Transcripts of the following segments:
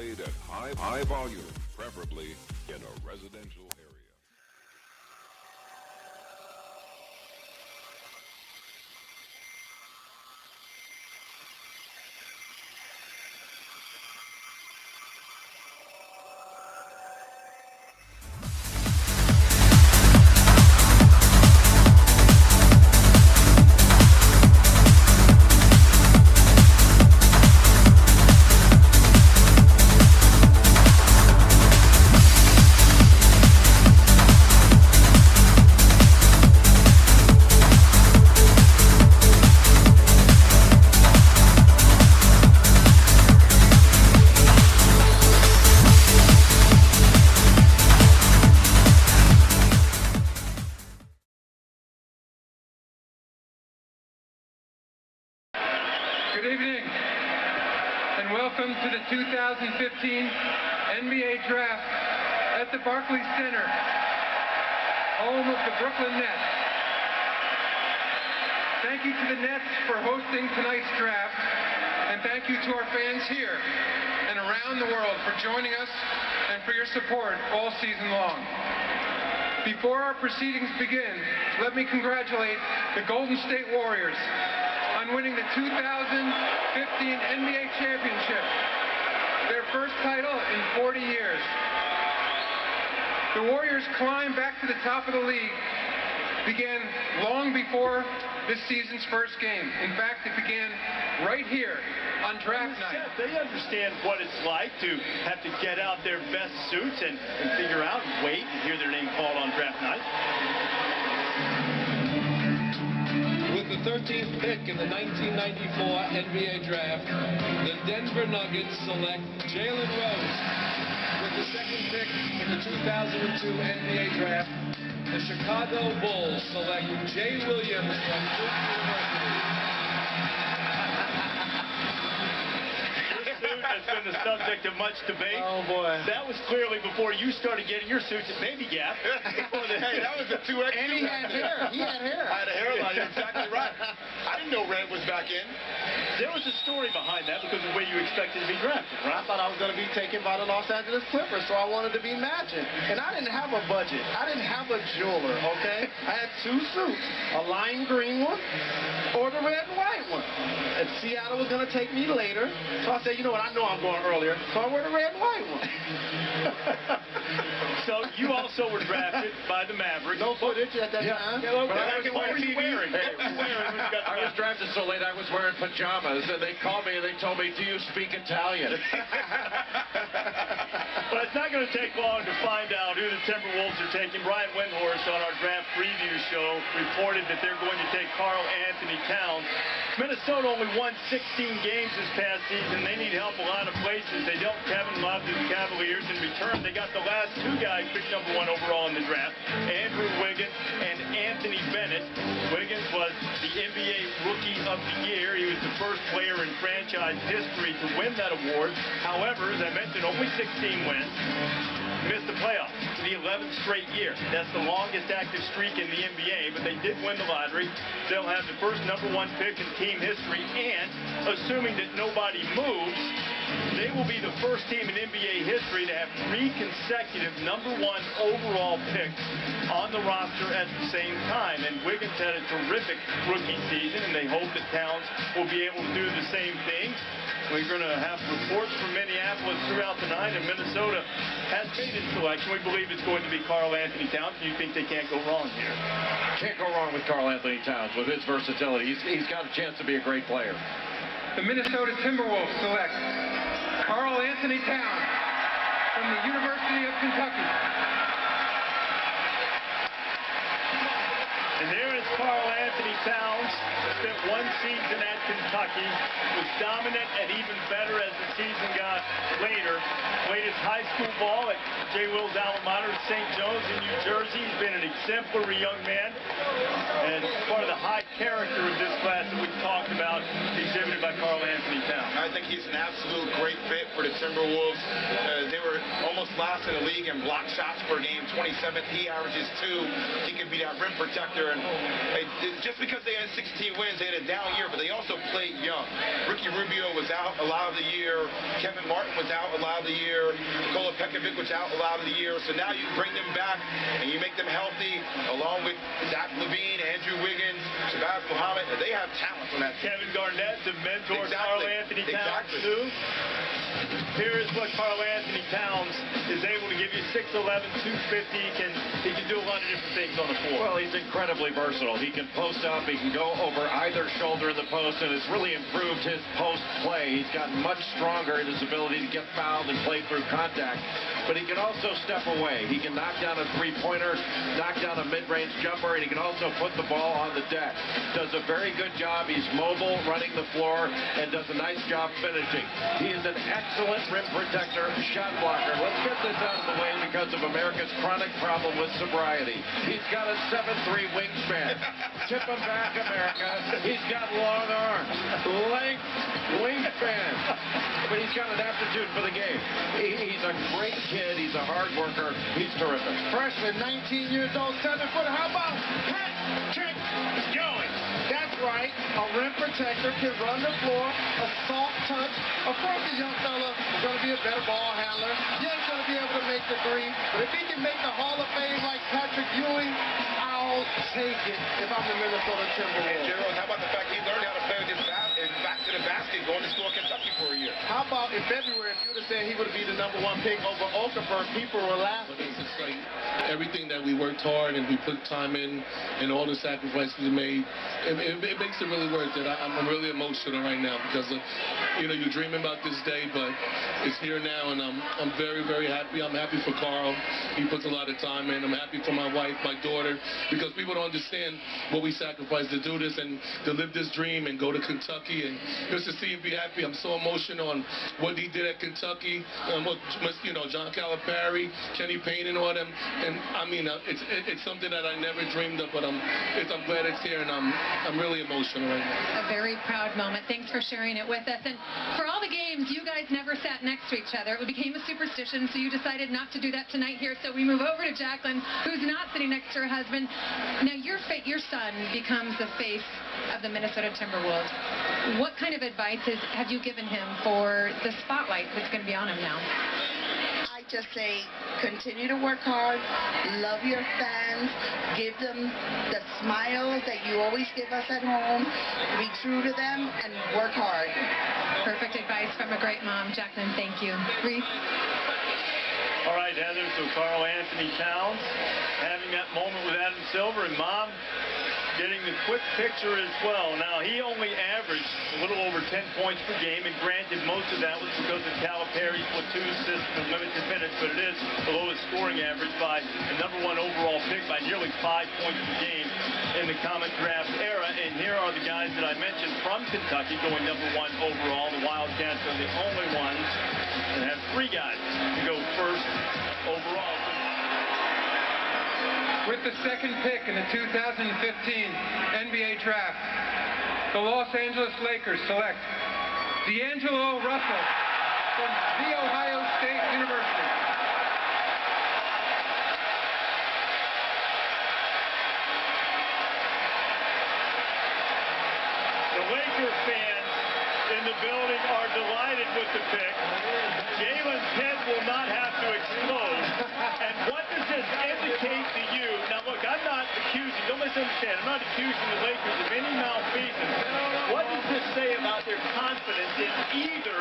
played at high volume, preferably in a residential area. Good evening, and welcome to the 2015 NBA Draft at the Barclays Center, home of the Brooklyn Nets. Thank you to the Nets for hosting tonight's draft, and thank you to our fans here and around the world for joining us and for your support all season long. Before our proceedings begin, let me congratulate the Golden State Warriors on winning the 2015 NBA Championship, their first title in 40 years. The Warriors' climb back to the top of the league began long before this season's first game. In fact, it began right here on draft night. They understand what it's like to have to get out their best suits and figure out and wait and hear their name called on draft night. With the 13th pick in the 1994 NBA Draft, the Denver Nuggets select Jalen Rose. With the second pick in the 2002 NBA Draft, the Chicago Bulls select Jay Williams from Duke University. Has been the subject of much debate. Oh, boy. That was clearly before you started getting your suits at Baby Gap. Hey, that was a 2X. And he had hair. He had hair. I had a hairline. You're exactly right. I didn't know Red was back in. There was a story behind that because of the way you expected to be drafted, right? I thought I was going to be taken by the Los Angeles Clippers, so I wanted to be matching. And I didn't have a budget. I didn't have a jeweler, okay? I had two suits, a lime green one or the red and white one. And Seattle was going to take me later, so I said, you know what, I know I'm going earlier, so I wear the red and white one. So you also were drafted by the Mavericks. No footage at that time. Yeah, But I was what were you wearing? I was drafted so late I was wearing pajamas, and they called me and they told me, do you speak Italian? But it's not going to take long to find out who the Timberwolves are taking. Brian Windhorst on our draft preview show reported that they're going to take Karl Anthony Towns. Minnesota only won 16 games this past season. They need help a lot of places. They dealt Kevin Love to the Cavaliers. In return, they got the last two guys picked #1 overall in the draft, Andrew Wiggins and Anthony Bennett. Wiggins was the NBA Rookie of the Year. He was the first player in franchise history to win that award. However, as I mentioned, only 16 wins. Missed the playoffs for the 11th straight year. That's the longest active streak in the NBA, but they did win the lottery. They'll have the first #1 pick in team history, and assuming that nobody moves, they will be the first team in NBA history to have 3 consecutive #1 overall picks on the roster at the same time. And Wiggins had a terrific rookie season, and they hope that Towns will be able to do the same thing. We're going to have reports from Minneapolis throughout the night, and Minnesota has made its selection. We believe it's going to be Karl Anthony Towns. Do you think they can't go wrong here? Can't go wrong with Karl Anthony Towns with his versatility. He's got a chance to be a great player. The Minnesota Timberwolves select Karl Anthony Towns from the University of Kentucky. And there is Karl Anthony Towns. Spent 1 season at Kentucky. Was dominant and even better as the season got later. Played his high school ball at J. Will's alma mater, St. Joe's in New Jersey. He's been an exemplary young man and part of the high character of this class that we talked about, exhibited by Karl Anthony Towns? I think he's an absolute great fit for the Timberwolves. They were almost last in the league in block shots per game, 27th. He averages 2. He can be that rim protector. And just because they had 16 wins, they had a down year, but they also played young. Ricky Rubio was out a lot of the year. Kevin Martin was out a lot of the year. Nikola Pekovic was out a lot of the year. So now you bring them back and you make them healthy, along with Zach LaVine, Andrew Wiggins, Shabazz Muhammad. They have talent on that team. Kevin Garnett, the mentor of Karl Anthony Towns, too. Here's what Karl Anthony Towns is able to give you: 6'11", 250. He can do a lot of different things on the floor. Well, he's incredibly versatile. He can post up. He can go over either shoulder in the post, and it's really improved his post play. He's gotten much stronger in his ability to get fouled and play through contact. But he can also step away. He can knock down a three-pointer, knock down a mid-range jumper, and he can also put the ball on the deck. Does a very good job. He's mobile, running the floor, and does a nice job finishing. He is an excellent rim protector, shot blocker. Let's get this out of the way because of America's chronic problem with sobriety. He's got a 7'3" wingspan. Tip him back, America. He's got long arms, length, wingspan. But he's got an aptitude for the game. He's a great kid. He's a hard worker. He's terrific. Freshman, 19 years old, 7-footer. How about Patrick Ewing? That's right. A rim protector can run the floor, a soft touch. Of course, the young fella is going to be a better ball handler. Yeah, he's going to be able to make the three. But if he can make the Hall of Fame like Patrick Ewing, I'll take it if I'm the Minnesota Timberwolves. And Gerald, how about the fact he learned how to play with his back to the basket, going to school in Kentucky for a year? How about in February, if you would have said he would be the #1 pick over Okafor, people were laughing. It's just like everything that we worked hard and we put time in and all the sacrifices we made, it makes it really worth it. I'm really emotional right now because you're dreaming about this day, but it's here now, and I'm very, very happy. I'm happy for Karl. He puts a lot of time in. I'm happy for my wife, my daughter, because people don't understand what we sacrificed to do this and to live this dream and go to Kentucky and just to see him be happy. I'm so emotional on what he did at Kentucky, what John Calipari, Kenny Payne, and all them. And I mean, it's something that I never dreamed of, but I'm glad it's here, and I'm really emotional right now. A very proud moment. Thanks for sharing it with us. And for all the games, you guys never sat next to each other. It became a superstition, so you decided not to do that tonight here. So we move over to Jacqueline, who's not sitting next to her husband. Now, your son becomes the face of the Minnesota Timberwolves. What kind of advice have you given him for the spotlight that's going to be on him now? I just say, continue to work hard, love your fans, give them the smile that you always give us at home, be true to them, and work hard. Perfect advice from a great mom. Jacqueline, thank you. Reese? All right, Heather, so Karl Anthony Towns having that moment with Adam Silver, and Mom getting the quick picture as well. Now, he only averaged a little over 10 points per game, and granted, most of that was because of Calipari's platoon system and limited minutes, but it is the lowest scoring average by a #1 overall pick by nearly 5 points per game in the Comet Draft era. And here are the guys that I mentioned from Kentucky going #1 overall. The Wildcats are the only ones that have 3 guys to go first overall. With the second pick in the 2015 NBA Draft, the Los Angeles Lakers select D'Angelo Russell from The Ohio State University. The Laker fans in the building are delighted with the pick. Jalen's head will not have to explode. And what does this indicate to you? Now, look, I'm not accusing, don't misunderstand, I'm not accusing the Lakers of any malfeasance. What does this say about their confidence in either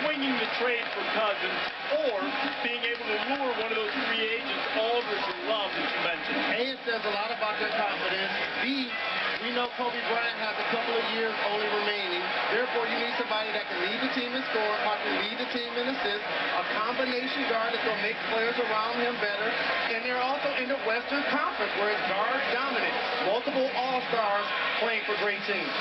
swinging the trade for Cousins or being able to lure one of those free agents, Aldridge and Love, that you mentioned? A, it says a lot about their confidence. B, we know Kobe Bryant has a couple of years only remaining. Therefore, you need somebody that can lead the team in scoring, can lead the team in assists, a combination guard that's going to make players around him better. And they're also in the Western Conference, where it's guard dominant. Multiple All-Stars playing for great teams.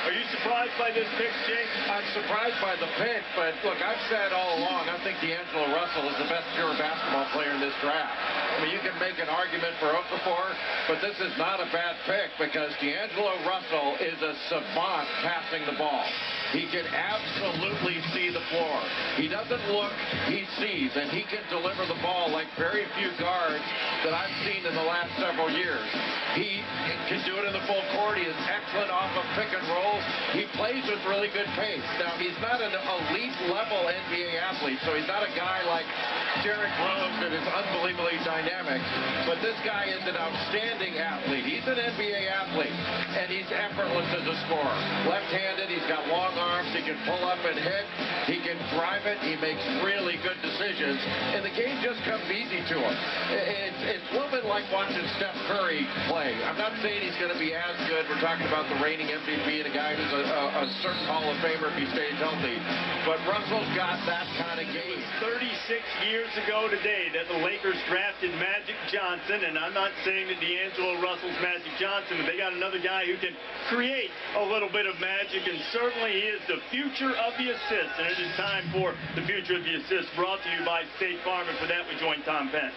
Are you surprised by this pick, Jake? I'm surprised by the pick, but look, I've said all along, I think D'Angelo Russell is the best pure basketball player in this draft. I mean, you can make an argument for Okafor, but this is not a bad pick because D'Angelo Russell is a savant passing the ball. He can absolutely see the floor. He doesn't look, he sees, and he can deliver the ball like very few guards that I've seen in the last several years. He can do it in the full court. He is excellent off of pick and rolls. He plays with really good pace. Now, he's not an elite level NBA athlete, so he's not a guy like Derrick Rose that is unbelievably dynamic, but this guy is an outstanding athlete. He's an NBA athlete, and he's effortless as a scorer. Left-handed, he's got long arms, he can pull up and hit, he can drive it, he makes really good decisions, and the game just comes easy to him. It's a little bit like watching Steph Curry play. I'm not saying he's going to be as good. We're talking about the reigning MVP and a guy who's a certain Hall of Famer if he stays healthy, but Russell's got that kind of game. 36 years ago today that the Lakers drafted Magic Johnson, and I'm not saying that D'Angelo Russell's Magic Johnson, but they got another guy who can create a little bit of magic, and certainly he is the future of the assist, and it is time for the future of the assist, brought to you by State Farm, and for that we join Tom Penn.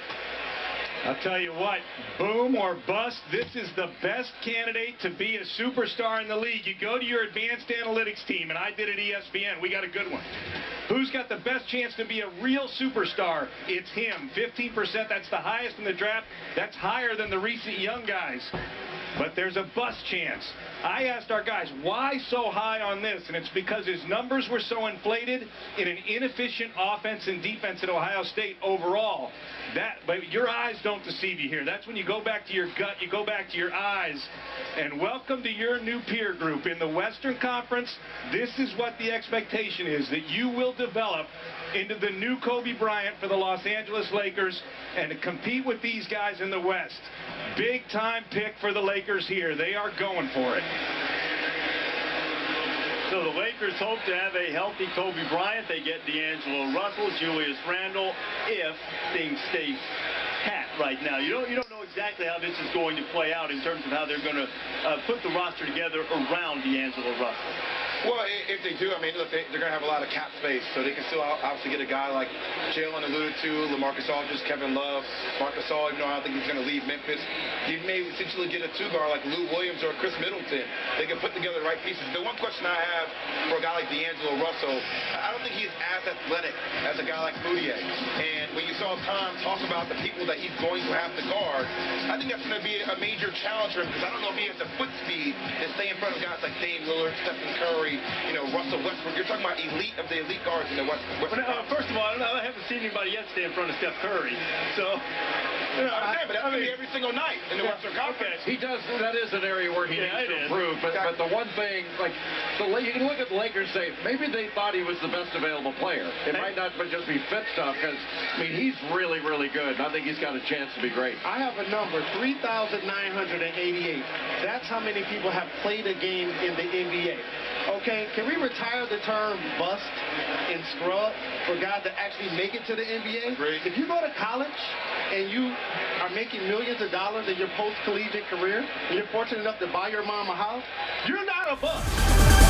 I'll tell you what, boom or bust, this is the best candidate to be a superstar in the league. You go to your advanced analytics team, and I did at ESPN. We got a good one. Who's got the best chance to be a real superstar? It's him. 15%, that's the highest in the draft. That's higher than the recent young guys. But there's a bust chance. I asked our guys, why so high on this? And it's because his numbers were so inflated in an inefficient offense and defense at Ohio State overall. But your eyes don't deceive you here. That's when you go back to your gut, you go back to your eyes. And welcome to your new peer group. In the Western Conference, this is what the expectation is, that you will develop into the new Kobe Bryant for the Los Angeles Lakers and to compete with these guys in the West. Big time pick for the Lakers here. They are going for it. So the Lakers hope to have a healthy Kobe Bryant. They get D'Angelo Russell, Julius Randle, if things stay pat right now. You don't know exactly how this is going to play out in terms of how they're going to put the roster together around D'Angelo Russell. Well, if they do, I mean, look, they're going to have a lot of cap space, so they can still obviously get a guy like Jalen alluded to, LaMarcus Aldridge, Kevin Love, Marc Gasol, even though I don't think he's going to leave Memphis. You may essentially get a two-guard like Lou Williams or Chris Middleton. They can put together the right pieces. The one question I have for a guy like D'Angelo Russell, I don't think he's as athletic as a guy like Moutier. And when you saw Tom talk about the people that he's going to have to guard, I think that's going to be a major challenge for him, because I don't know if he has the foot speed to stay in front of guys like Dame Lillard, Stephen Curry, Russell Westbrook. You're talking about elite of the elite guards in the West. First of all, I haven't seen anybody yet stay in front of Steph Curry. So, but that's going to be every single night in the Western Conference. He does. That is an area where he needs to improve. But the one thing, like, you can look at the Lakers and say, maybe they thought he was the best available player. It might not just be fit stuff, because, I mean, he's really, really good. And I think he's got a chance to be great. I have a number, 3,988. That's how many people have played a game in the NBA. Okay, can we retire the term bust and scrub for guys that actually make it to the NBA? Great. If you go to college and you are making millions of dollars in your post-collegiate career, and you're fortunate enough to buy your mom a house, you're not a bust.